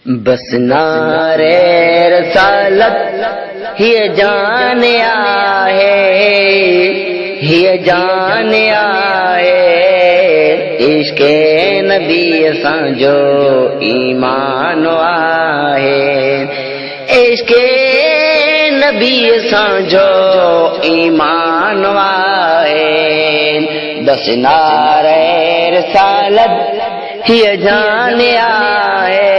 बस नारे रसालत हिय जान आहे, हिय जान आहे। इश्क़े नबी असांजो ईमान आहे, इश्क़े नबी असांजो ईमान आहे। बस नारे रसालत हिय जान आहे,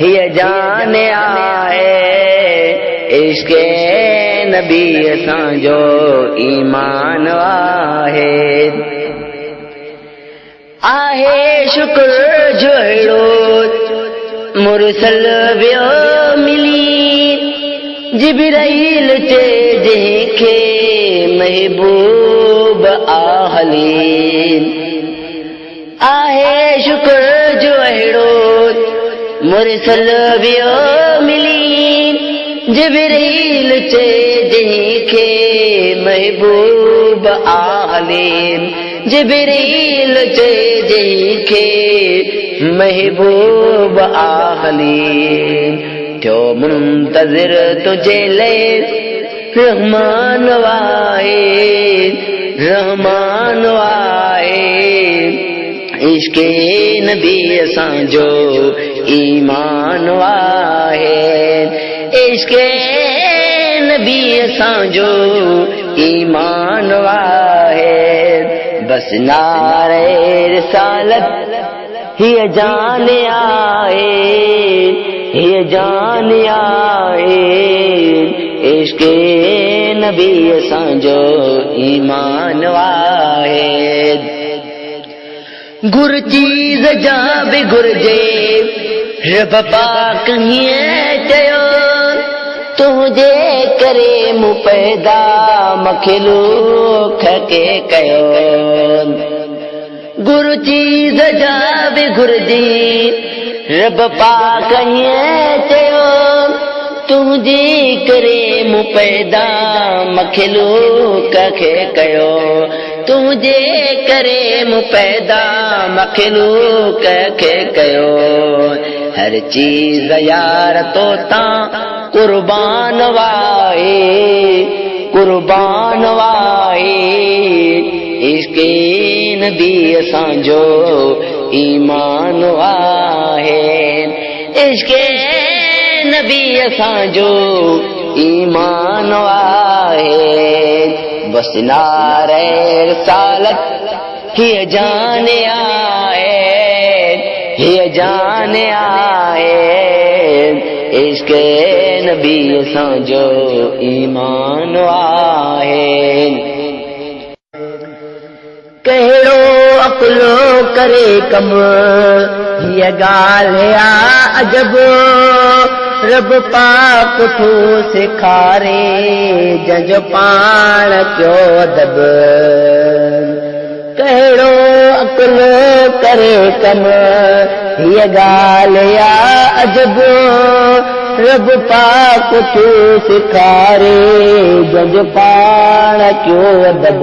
हिय जान आहे। इश्क़े नबी असांजो ईमान आहे। आहे शुक्र जो अहिड़ो मुरसल वियो मिली, जिब्राईल चए जंहिंखे महबूब आहली। आहे शुक्र जो अहिड़ो मुरसल वियो मिली, जिब्राईल चए जंहिंखे महबूब आहली। जिब्राईल चए जंहिंखे महबूब आहली। थियो मुंतज़िर तुझे लाइ रहमान आहे, रहमान आहे। इश्क़े नबी असांजो ईमान आहे, इश्क़े नबी असांजो ईमान आहे। बस नारे रिसालत हिय जान आहे, हिय जान आहे। इश्क़े नबी असांजो ईमान आहे। घुर चीज़ जा बि घुरिजे, रब पाक हीअं चयो, तुंहिंजे करे मूं पैदा मखलूक खे कयो। घुर चीज़ जा बि घुरिजे, रब पाक हीअं चयो, तुंहिंजे करे मूं पैदा मखलूक खे कयो। तुंहिंजे करे मूं पैदा मखलूक खे कयो। हर चीज़ यार तो तां कुर्बान वाहे, कुर्बान वाहे। इश्क़े नबी असांजो ईमान आहे, इश्क़े नबी असांजो ईमान आहे। बस नारे रिसालत हिय जान आहे, हिय जान आहे। इश्क़े नबी असांजो ईमान आहे। कहिड़ो अक़लो करे कम, हीअ ॻाल्हि आहे अजब। रब पाक थो सेखारे, जंहिंजो पाण कयो अदब। कहिड़ो अक़लो करे कम, हीअ ॻाल्हि आहे अजब। रब पाक थो सेखारे, जंहिंजो पाण कयो अदब।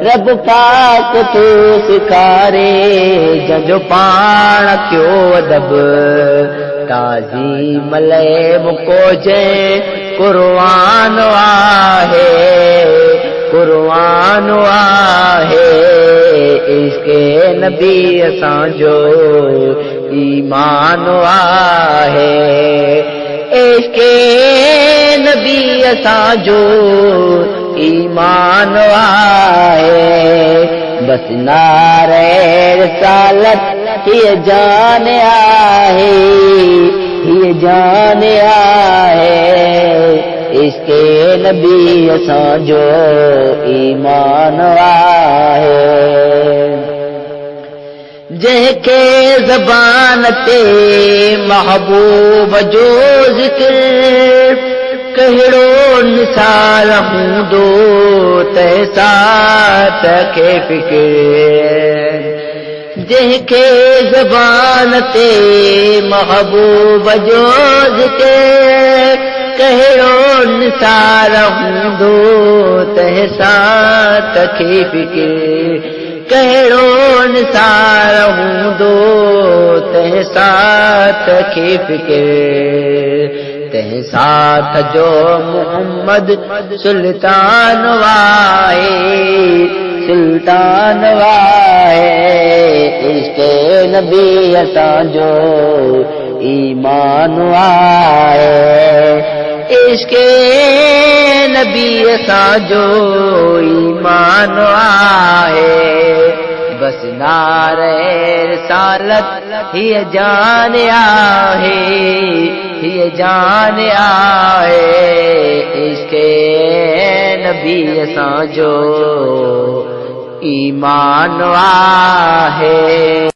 रब पाक थो सेखारे, जंहिंजो पाण कयो अदब। ताज़ीम लाइ मुकोजे क़ुर्आन आहे, क़ुर्आन आहे। इश्क़े नबी असांजो ईमान आहे, इश्क़े नबी असांजो ईमान आहे। बस नारे रिसालत हिय जान आहे, हिय जान आहे। इश्क़े नबी असांजो ईमान आहे। जंहिंखे ज़बान ते महबूब जो ज़िक्र, कहिड़ो निसार हूंदो तहसात खे फ़िक्र। जंहिंखे ज़बान ते महबूब जो ज़िक्र, कहिड़ो निसार हूंदो तहसात खे फ़िक्र। कहिड़ो निसार हूंदो तंहिं साथ की फिक्र तंहिं साथ जो मोहम्मद सुल्तान वाहे सुल्तान वाहे इश्क़े नबी असांजो ईमान आहे इश्क़े नबी असांजो ईमान आहे बस नारे रिसालत हीअ जान आहे हीअ जान आहे इश्क़े नबी असांजो ईमान आहे।